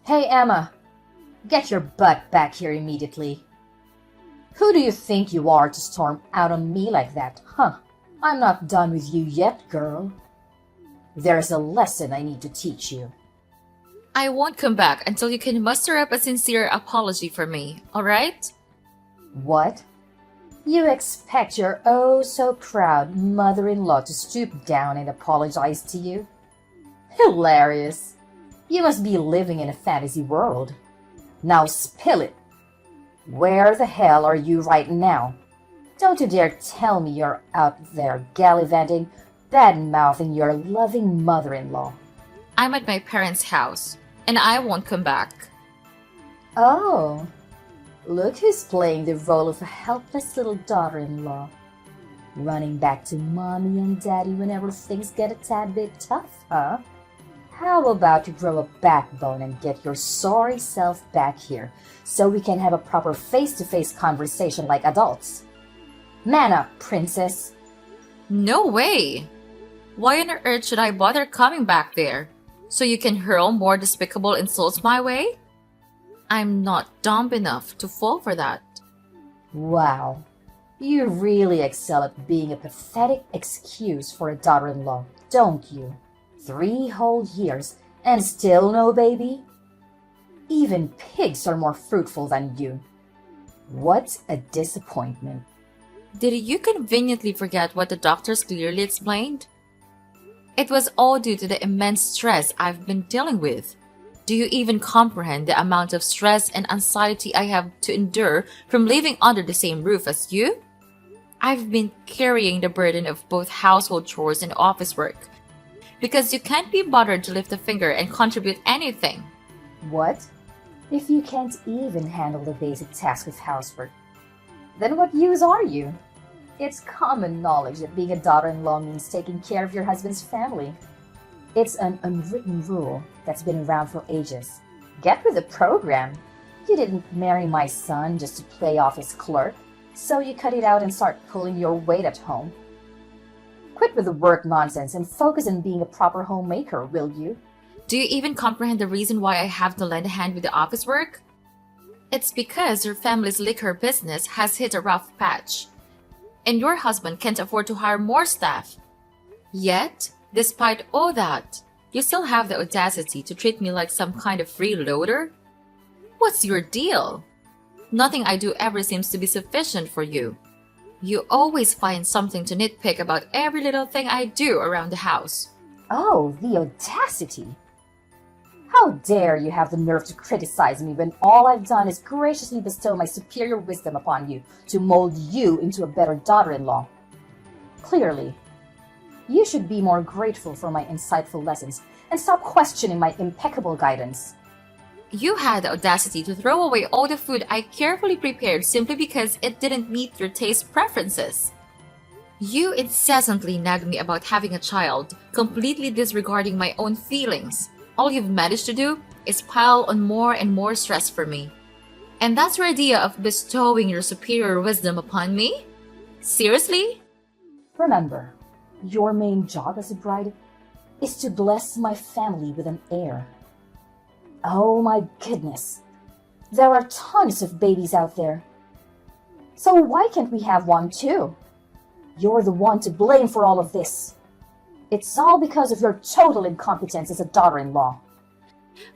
Hey, Emma, get your butt back here immediately. Who do you think you are to storm out on me like that, huh? I'm not done with you yet, girl. There's a lesson I need to teach you. I won't come back until you can muster up a sincere apology for me, alright? What? You expect your oh so proud mother-in-law to stoop down and apologize to you? Hilarious. You must be living in a fantasy world. Now spill it. Where the hell are you right now? Don't you dare tell me you're out there gallivanting, bad-mouthing your loving mother-in-law. I'm at my parents' house, and I won't come back. Oh, look who's playing the role of a helpless little daughter-in-law. Running back to mommy and daddy whenever things get a tad bit tough, huh? How about you grow a backbone and get your sorry self back here so we can have a proper face-to-face conversation like adults? Man up, princess. No way! Why on earth should I bother coming back there? So you can hurl more despicable insults my way? I'm not dumb enough to fall for that. Wow, you really excel at being a pathetic excuse for a daughter-in-law, don't you? 3 whole years and still no baby? Even pigs are more fruitful than you. What a disappointment. Did you conveniently forget what the doctors clearly explained? It was all due to the immense stress I've been dealing with. Do you even comprehend the amount of stress and anxiety I have to endure from living under the same roof as you? I've been carrying the burden of both household chores and office work, because you can't be bothered to lift a finger and contribute anything. What? If you can't even handle the basic tasks of housework, then what use are you? It's common knowledge that being a daughter-in-law means taking care of your husband's family. It's an unwritten rule that's been around for ages. Get with the program. You didn't marry my son just to play off his clerk, so you cut it out and start pulling your weight at home. Quit with the work nonsense and focus on being a proper homemaker, will you? Do you even comprehend the reason why I have to lend a hand with the office work? It's because your family's liquor business has hit a rough patch, and your husband can't afford to hire more staff. Yet, despite all that, you still have the audacity to treat me like some kind of freeloader? What's your deal? Nothing I do ever seems to be sufficient for you. You always find something to nitpick about every little thing I do around the house. Oh, the audacity! How dare you have the nerve to criticize me when all I've done is graciously bestow my superior wisdom upon you to mold you into a better daughter-in-law? Clearly, you should be more grateful for my insightful lessons and stop questioning my impeccable guidance. You had the audacity to throw away all the food I carefully prepared simply because it didn't meet your taste preferences. You incessantly nag me about having a child, completely disregarding my own feelings. All you've managed to do is pile on more and more stress for me. And that's your idea of bestowing your superior wisdom upon me? Seriously? Remember, your main job as a bride is to bless my family with an heir. Oh my goodness, there are tons of babies out there. So why can't we have one too? You're the one to blame for all of this. It's all because of your total incompetence as a daughter-in-law.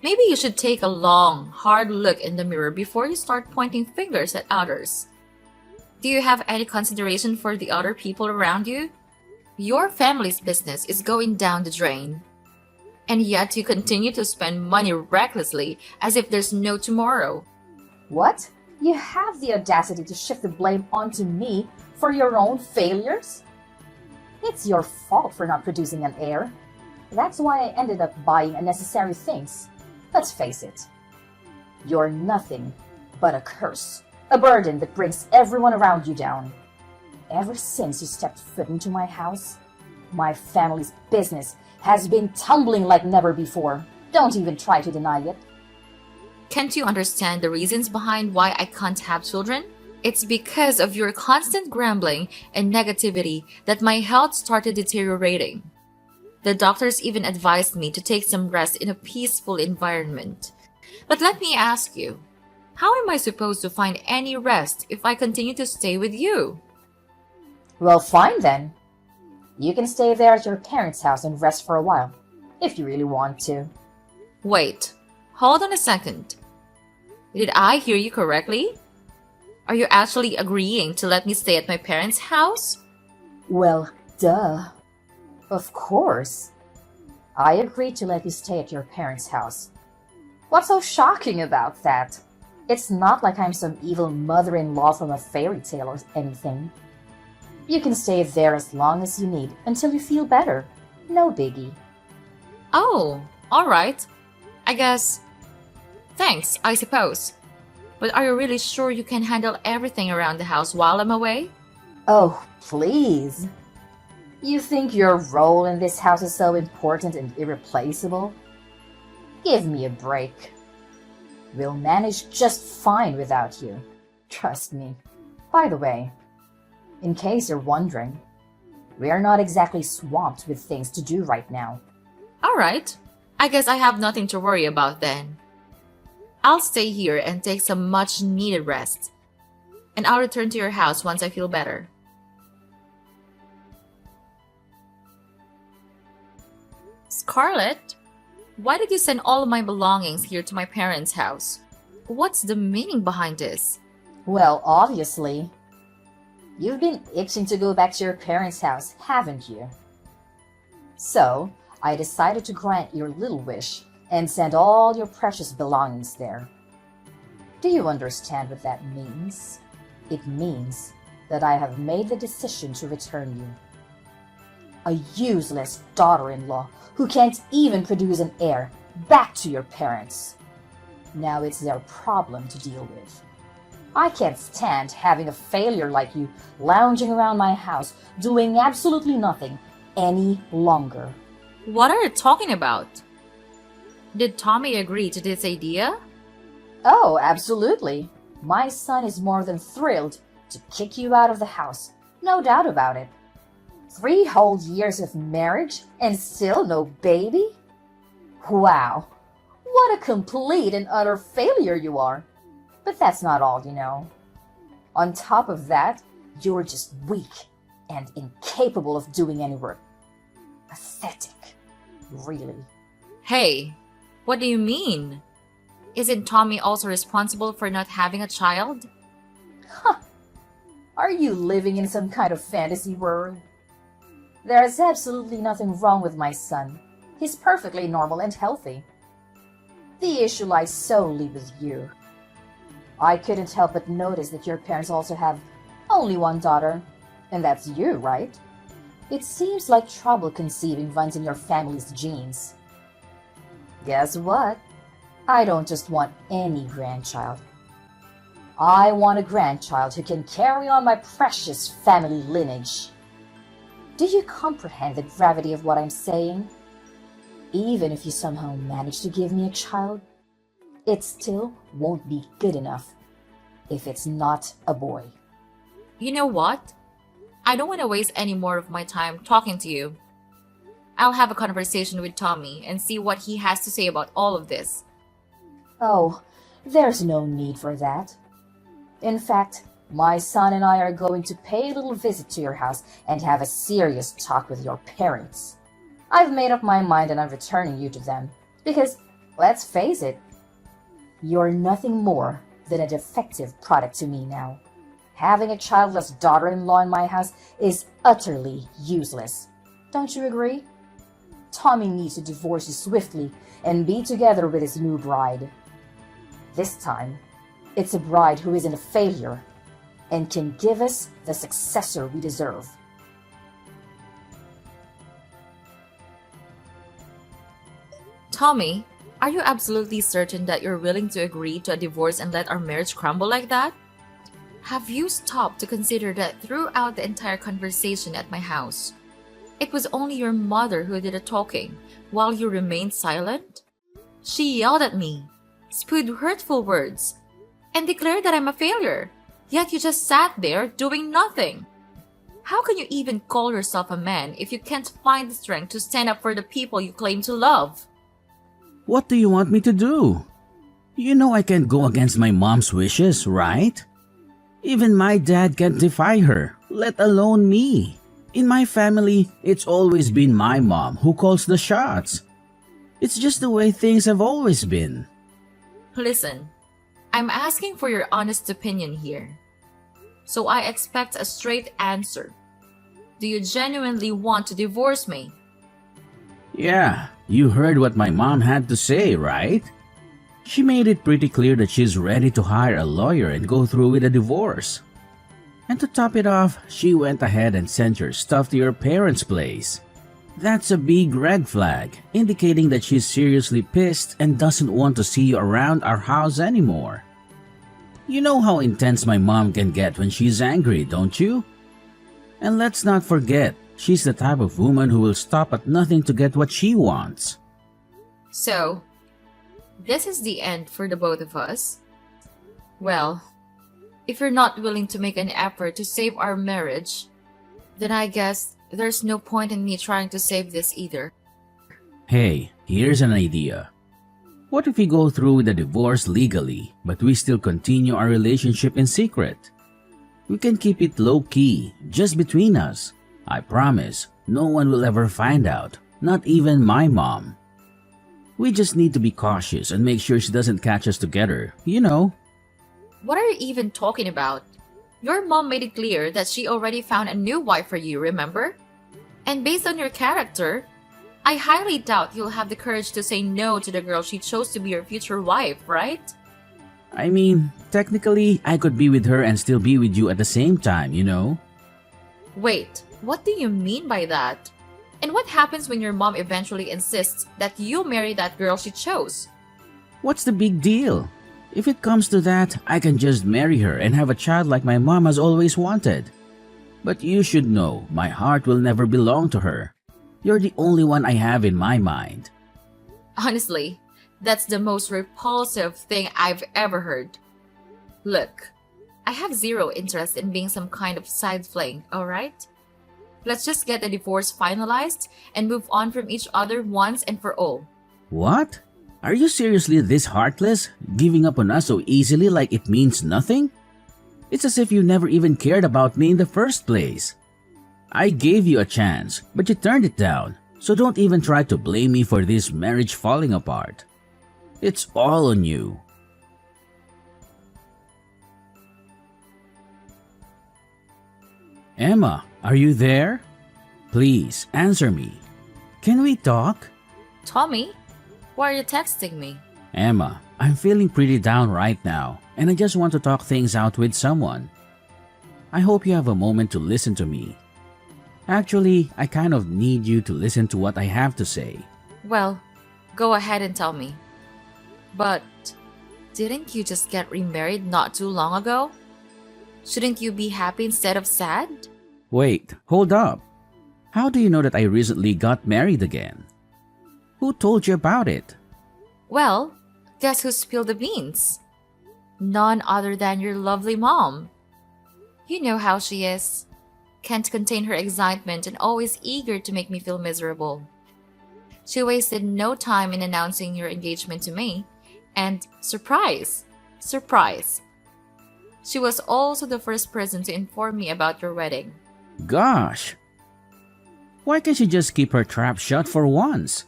Maybe you should take a long, hard look in the mirror before you start pointing fingers at others. Do you have any consideration for the other people around you? Your family's business is going down the drain. And yet you continue to spend money recklessly as if there's no tomorrow. What? You have the audacity to shift the blame onto me for your own failures? It's your fault for not producing an heir. That's why I ended up buying unnecessary things. Let's face it. You're nothing but a curse, a burden that brings everyone around you down. Ever since you stepped foot into my house, my family's business has been tumbling like never before. Don't even try to deny it. Can't you understand the reasons behind why I can't have children? It's because of your constant grumbling and negativity that my health started deteriorating. The doctors even advised me to take some rest in a peaceful environment. But let me ask you, how am I supposed to find any rest if I continue to stay with you? Well, fine then. You can stay there at your parents' house and rest for a while, if you really want to. Wait, hold on a second. Did I hear you correctly? Are you actually agreeing to let me stay at my parents' house? Well, duh. Of course. I agreed to let you stay at your parents' house. What's so shocking about that? It's not like I'm some evil mother-in-law from a fairy tale or anything. You can stay there as long as you need until you feel better. No biggie. Oh, alright. I guess. Thanks, I suppose. But are you really sure you can handle everything around the house while I'm away? Oh, please. You think your role in this house is so important and irreplaceable? Give me a break. We'll manage just fine without you. Trust me. By the way, in case you're wondering, we're not exactly swamped with things to do right now. Alright. I guess I have nothing to worry about then. I'll stay here and take some much needed rest. And I'll return to your house once I feel better. Scarlett, why did you send all of my belongings here to my parents' house? What's the meaning behind this? Well, obviously. You've been itching to go back to your parents' house, haven't you? So, I decided to grant your little wish and send all your precious belongings there. Do you understand what that means? It means that I have made the decision to return you. A useless daughter-in-law who can't even produce an heir back to your parents. Now it's their problem to deal with. I can't stand having a failure like you lounging around my house doing absolutely nothing any longer. What are you talking about? Did Tommy agree to this idea? Oh, absolutely. My son is more than thrilled to kick you out of the house. No doubt about it. 3 whole years of marriage and still no baby? Wow, what a complete and utter failure you are. But that's not all, you know. On top of that, you're just weak and incapable of doing any work. Pathetic, really. Hey, what do you mean? Isn't Tommy also responsible for not having a child? Huh. Are you living in some kind of fantasy world? There is absolutely nothing wrong with my son. He's perfectly normal and healthy. The issue lies solely with you. I couldn't help but notice that your parents also have only one daughter, and that's you, right? It seems like trouble conceiving runs in your family's genes. Guess what? I don't just want any grandchild. I want a grandchild who can carry on my precious family lineage. Do you comprehend the gravity of what I'm saying? Even if you somehow manage to give me a child, it still won't be good enough if it's not a boy. You know what? I don't want to waste any more of my time talking to you. I'll have a conversation with Tommy and see what he has to say about all of this. Oh, there's no need for that. In fact, my son and I are going to pay a little visit to your house and have a serious talk with your parents. I've made up my mind and I'm returning you to them because, let's face it, you're nothing more than a defective product to me now. Having a childless daughter-in-law in my house is utterly useless. Don't you agree? Tommy needs to divorce you swiftly and be together with his new bride. This time, it's a bride who isn't a failure and can give us the successor we deserve. Tommy, are you absolutely certain that you're willing to agree to a divorce and let our marriage crumble like that? Have you stopped to consider that throughout the entire conversation at my house, it was only your mother who did the talking while you remained silent? She yelled at me, spewed hurtful words, and declared that I'm a failure, yet you just sat there doing nothing. How can you even call yourself a man if you can't find the strength to stand up for the people you claim to love? What do you want me to do? You know I can't go against my mom's wishes, right? Even my dad can't defy her, let alone me. In my family, it's always been my mom who calls the shots. It's just the way things have always been. Listen, I'm asking for your honest opinion here. So I expect a straight answer. Do you genuinely want to divorce me? Yeah, you heard what my mom had to say, right? She made it pretty clear that she's ready to hire a lawyer and go through with a divorce. And to top it off, she went ahead and sent your stuff to your parents' place. That's a big red flag, indicating that she's seriously pissed and doesn't want to see you around our house anymore. You know how intense my mom can get when she's angry, don't you? And let's not forget, she's the type of woman who will stop at nothing to get what she wants. So, this is the end for the both of us? Well, if you're not willing to make an effort to save our marriage, then I guess there's no point in me trying to save this either. Hey, here's an idea. What if we go through with the divorce legally, but we still continue our relationship in secret? We can keep it low-key, just between us. I promise, no one will ever find out, not even my mom. We just need to be cautious and make sure she doesn't catch us together, you know. What are you even talking about? Your mom made it clear that she already found a new wife for you, remember? And based on your character, I highly doubt you'll have the courage to say no to the girl she chose to be your future wife, right? I mean, technically, I could be with her and still be with you at the same time, you know? Wait, what do you mean by that? And what happens when your mom eventually insists that you marry that girl she chose? What's the big deal? If it comes to that, I can just marry her and have a child like my mom has always wanted. But you should know, my heart will never belong to her. You're the only one I have in my mind. Honestly, that's the most repulsive thing I've ever heard. Look, I have zero interest in being some kind of side fling, alright? Let's just get the divorce finalized and move on from each other once and for all. What? Are you seriously this heartless, giving up on us so easily like it means nothing? It's as if you never even cared about me in the first place. I gave you a chance, but you turned it down, so don't even try to blame me for this marriage falling apart. It's all on you. Emma, are you there? Please, answer me. Can we talk? Tommy, why are you texting me? Emma, I'm feeling pretty down right now, and I just want to talk things out with someone. I hope you have a moment to listen to me. Actually, I kind of need you to listen to what I have to say. Well, go ahead and tell me. But didn't you just get remarried not too long ago? Shouldn't you be happy instead of sad? Wait, hold up. How do you know that I recently got married again? Who told you about it? Well, guess who spilled the beans? None other than your lovely mom. You know how she is. Can't contain her excitement and always eager to make me feel miserable. She wasted no time in announcing your engagement to me. And surprise! Surprise! She was also the first person to inform me about your wedding. Gosh! Why can't she just keep her trap shut for once?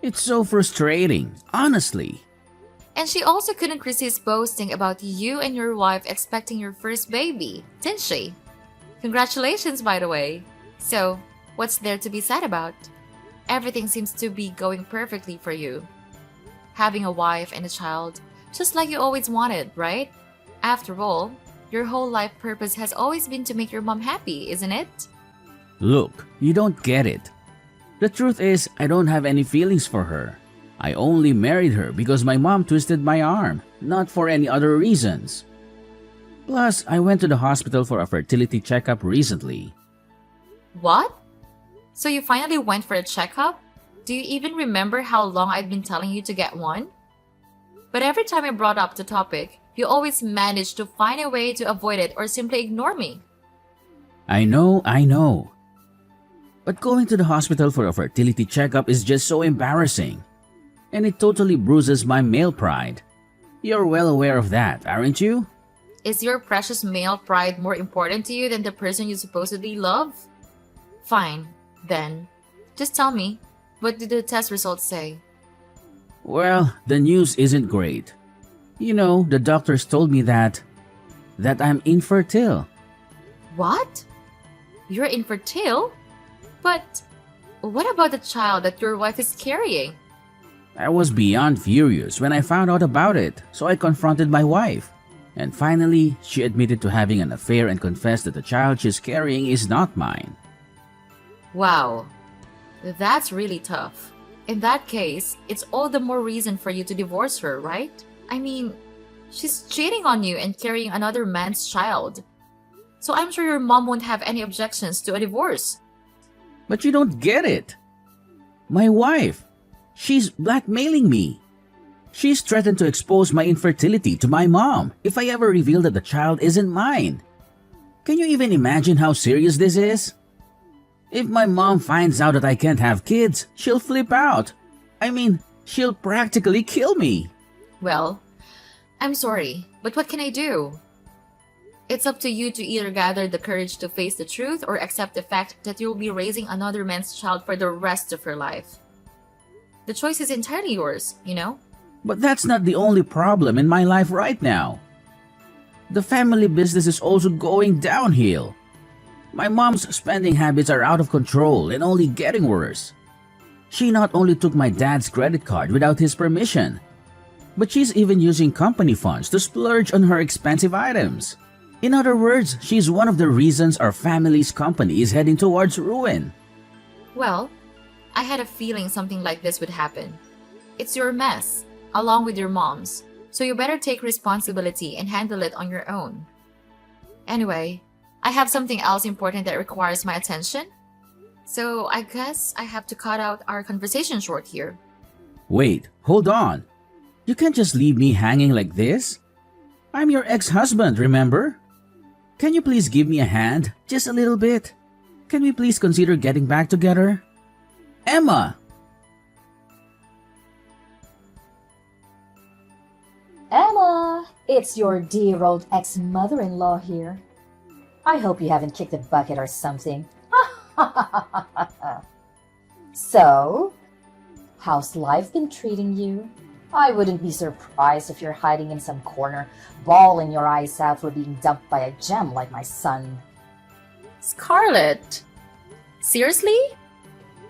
It's so frustrating, honestly. And she also couldn't resist boasting about you and your wife expecting your first baby, didn't she? Congratulations, by the way. So, what's there to be sad about? Everything seems to be going perfectly for you. Having a wife and a child, just like you always wanted, right? After all, your whole life purpose has always been to make your mom happy, isn't it? Look, you don't get it. The truth is, I don't have any feelings for her. I only married her because my mom twisted my arm, not for any other reasons. Plus, I went to the hospital for a fertility checkup recently. What? So you finally went for a checkup? Do you even remember how long I've been telling you to get one? But every time I brought up the topic, you always managed to find a way to avoid it or simply ignore me. I know. But going to the hospital for a fertility checkup is just so embarrassing. And it totally bruises my male pride. You're well aware of that, aren't you? Is your precious male pride more important to you than the person you supposedly love? Fine, then. Just tell me, what did the test results say? Well, the news isn't great. You know, the doctors told me that I'm infertile. What? You're infertile? But what about the child that your wife is carrying? I was beyond furious when I found out about it, so I confronted my wife. And finally, she admitted to having an affair and confessed that the child she's carrying is not mine. Wow, that's really tough. In that case, it's all the more reason for you to divorce her, right? I mean, she's cheating on you and carrying another man's child. So I'm sure your mom won't have any objections to a divorce. But you don't get it. My wife, she's blackmailing me. She's threatened to expose my infertility to my mom if I ever reveal that the child isn't mine. Can you even imagine how serious this is? If my mom finds out that I can't have kids, she'll flip out. I mean, she'll practically kill me. Well, I'm sorry, but what can I do? It's up to you to either gather the courage to face the truth or accept the fact that you'll be raising another man's child for the rest of your life. The choice is entirely yours, you know? But that's not the only problem in my life right now. The family business is also going downhill. My mom's spending habits are out of control and only getting worse. She not only took my dad's credit card without his permission, but she's even using company funds to splurge on her expensive items. In other words, she's one of the reasons our family's company is heading towards ruin. Well, I had a feeling something like this would happen. It's your mess, along with your mom's, so you better take responsibility and handle it on your own. Anyway, I have something else important that requires my attention, so I guess I have to cut out our conversation short here. Wait, hold on. You can't just leave me hanging like this. I'm your ex-husband, remember? Can you please give me a hand, just a little bit? Can we please consider getting back together? Emma! Emma, it's your dear old ex-mother-in-law here. I hope you haven't kicked a bucket or something. So, how's life been treating you? I wouldn't be surprised if you're hiding in some corner, bawling your eyes out for being dumped by a gem like my son. Scarlett! Seriously?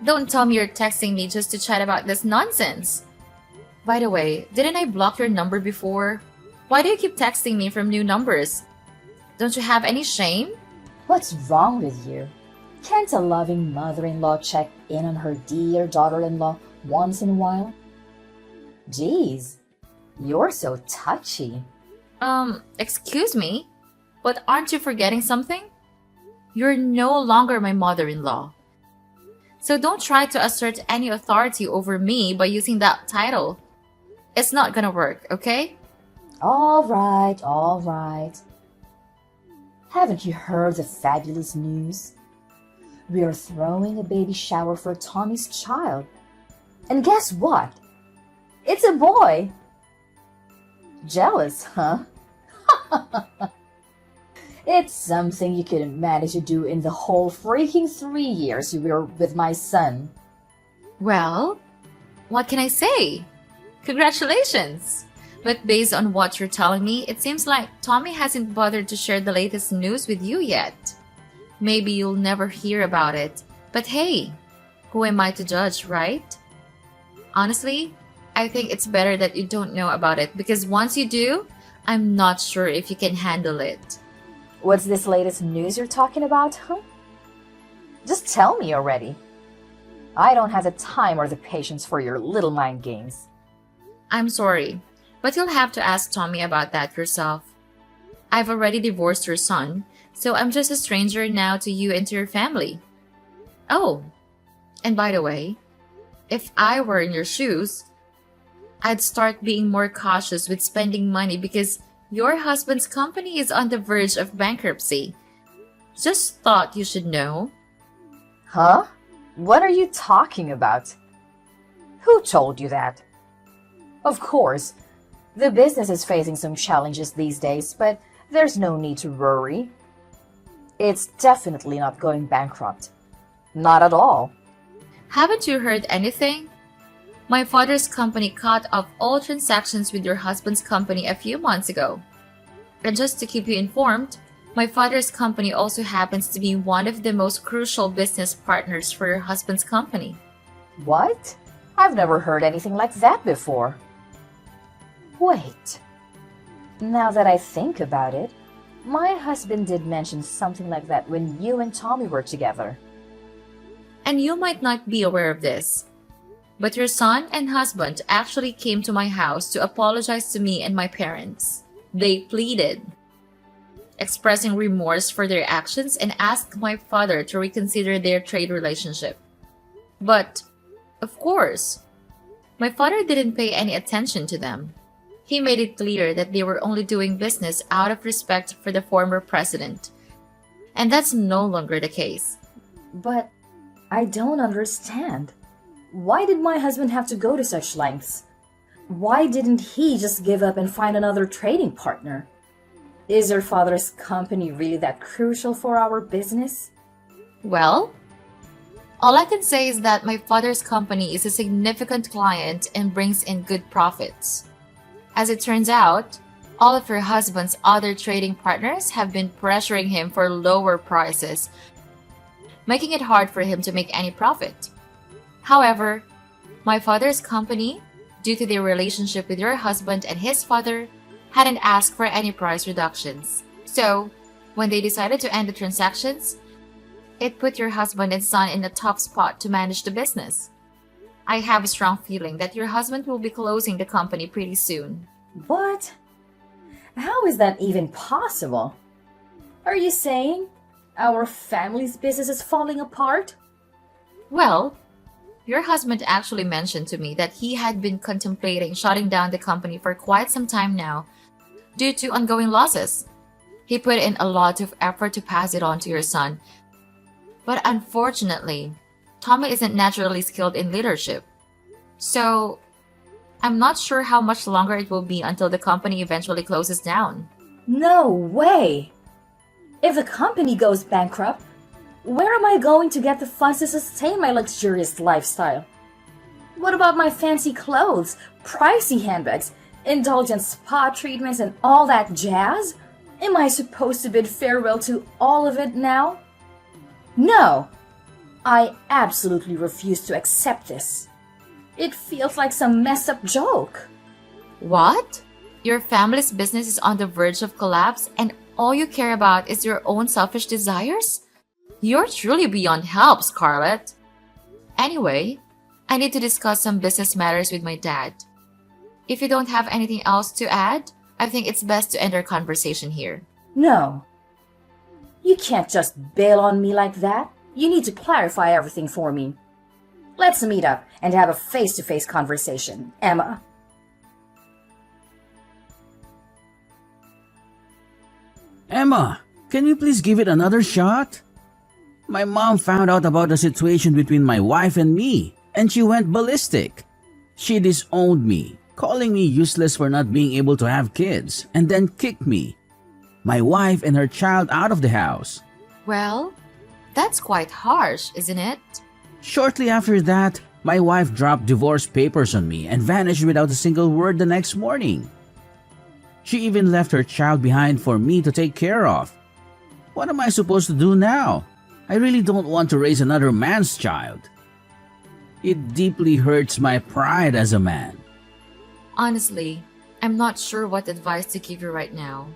Don't tell me you're texting me just to chat about this nonsense. By the way, didn't I block your number before? Why do you keep texting me from new numbers? Don't you have any shame? What's wrong with you? Can't a loving mother-in-law check in on her dear daughter-in-law once in a while? Geez, you're so touchy. Excuse me? But aren't you forgetting something? You're no longer my mother-in-law. So don't try to assert any authority over me by using that title. It's not gonna work, okay? All right, all right. Haven't you heard the fabulous news? We are throwing a baby shower for Tommy's child. And guess what? It's a boy! Jealous, huh? It's something you couldn't manage to do in the whole freaking 3 years you were with my son. Well, what can I say? Congratulations! But based on what you're telling me, it seems like Tommy hasn't bothered to share the latest news with you yet. Maybe you'll never hear about it, but hey, who am I to judge, right? Honestly, I think it's better that you don't know about it because once you do, I'm not sure if you can handle it. What's this latest news you're talking about, huh? Just tell me already. I don't have the time or the patience for your little mind games. I'm sorry, but you'll have to ask Tommy about that yourself. I've already divorced your son, so I'm just a stranger now to you and to your family. Oh, and by the way, if I were in your shoes, I'd start being more cautious with spending money because your husband's company is on the verge of bankruptcy. Just thought you should know. Huh? What are you talking about? Who told you that? Of course, The business is facing some challenges these days, but there's no need to worry. It's definitely not going bankrupt. Not at all. Haven't you heard anything? My father's company cut off all transactions with your husband's company a few months ago. And just to keep you informed, my father's company also happens to be one of the most crucial business partners for your husband's company. What? I've never heard anything like that before. Wait. Now that I think about it, my husband did mention something like that when you and Tommy were together. And you might not be aware of this, but your son and husband actually came to my house to apologize to me and my parents. They pleaded, expressing remorse for their actions, and asked my father to reconsider their trade relationship. But, of course, my father didn't pay any attention to them. He made it clear that they were only doing business out of respect for the former president. And that's no longer the case. But I don't understand. Why did my husband have to go to such lengths? Why didn't he just give up and find another trading partner? Is your father's company really that crucial for our business? Well, all I can say is that my father's company is a significant client and brings in good profits. As it turns out, all of her husband's other trading partners have been pressuring him for lower prices, making it hard for him to make any profit. However, my father's company, due to their relationship with your husband and his father, hadn't asked for any price reductions. So, when they decided to end the transactions, it put your husband and son in a tough spot to manage the business. I have a strong feeling that your husband will be closing the company pretty soon. What? How is that even possible? Are you saying our family's business is falling apart? Well, your husband actually mentioned to me that he had been contemplating shutting down the company for quite some time now due to ongoing losses. He put in a lot of effort to pass it on to your son. But unfortunately, Tommy isn't naturally skilled in leadership. So, I'm not sure how much longer it will be until the company eventually closes down. No way! If the company goes bankrupt, where am I going to get the funds to sustain my luxurious lifestyle? What about my fancy clothes, pricey handbags, indulgent spa treatments, and all that jazz? Am I supposed to bid farewell to all of it now? No! I absolutely refuse to accept this. It feels like some messed up joke. What? Your family's business is on the verge of collapse and all you care about is your own selfish desires? You're truly beyond help, Scarlett. Anyway, I need to discuss some business matters with my dad. If you don't have anything else to add, I think it's best to end our conversation here. No. You can't just bail on me like that. You need to clarify everything for me. Let's meet up and have a face-to-face conversation, Emma. Emma, can you please give it another shot? My mom found out about the situation between my wife and me, and she went ballistic. She disowned me, calling me useless for not being able to have kids, and then kicked me, my wife and her child out of the house. Well, that's quite harsh, isn't it? Shortly after that, my wife dropped divorce papers on me and vanished without a single word the next morning. She even left her child behind for me to take care of. What am I supposed to do now? I really don't want to raise another man's child. It deeply hurts my pride as a man. Honestly, I'm not sure what advice to give you right now.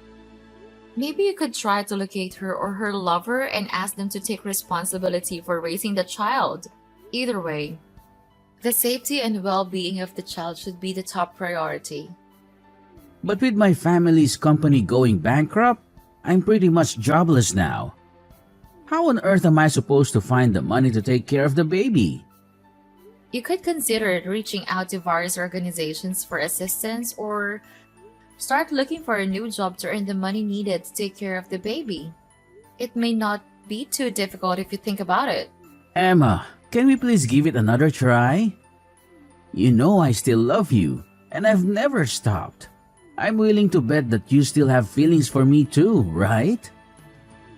Maybe you could try to locate her or her lover and ask them to take responsibility for raising the child. Either way, the safety and well-being of the child should be the top priority. But with my family's company going bankrupt, I'm pretty much jobless now. How on earth am I supposed to find the money to take care of the baby? You could consider reaching out to various organizations for assistance or start looking for a new job to earn the money needed to take care of the baby. It may not be too difficult if you think about it. Emma, can we please give it another try? You know I still love you, and I've never stopped. I'm willing to bet that you still have feelings for me too, right?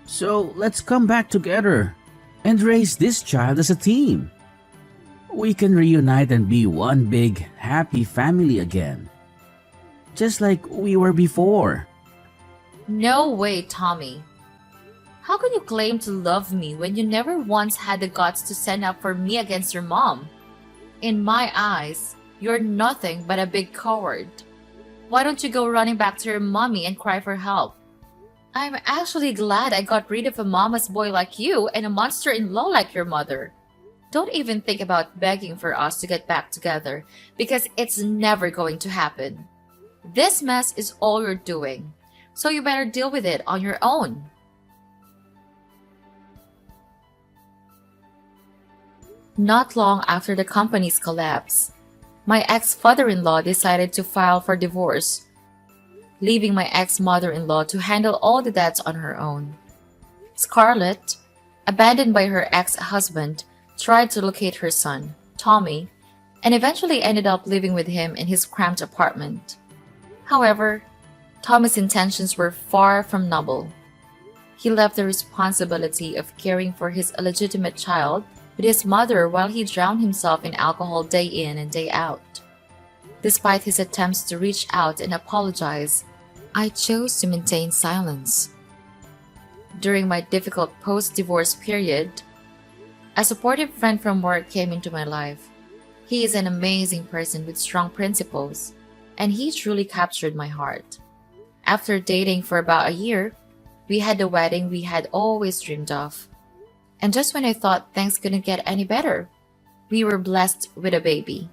So let's come back together and raise this child as a team. We can reunite and be one big, happy family again. Just like we were before. No way, Tommy. How can you claim to love me when you never once had the guts to stand up for me against your mom? In my eyes, you're nothing but a big coward. Why don't you go running back to your mommy and cry for help? I'm actually glad I got rid of a mama's boy like you and a monster-in-law like your mother. Don't even think about begging for us to get back together, because it's never going to happen. This mess is all you're doing, so you better deal with it on your own. Not long after the company's collapse, my ex-father-in-law decided to file for divorce, leaving my ex-mother-in-law to handle all the debts on her own. Scarlett, abandoned by her ex-husband, tried to locate her son, Tommy, and eventually ended up living with him in his cramped apartment. However, Tommy's intentions were far from noble. He left the responsibility of caring for his illegitimate child with his mother while he drowned himself in alcohol day in and day out. Despite his attempts to reach out and apologize, I chose to maintain silence. During my difficult post-divorce period, a supportive friend from work came into my life. He is an amazing person with strong principles, and he truly captured my heart. After dating for about a year, we had the wedding we had always dreamed of. And just when I thought things couldn't get any better, we were blessed with a baby.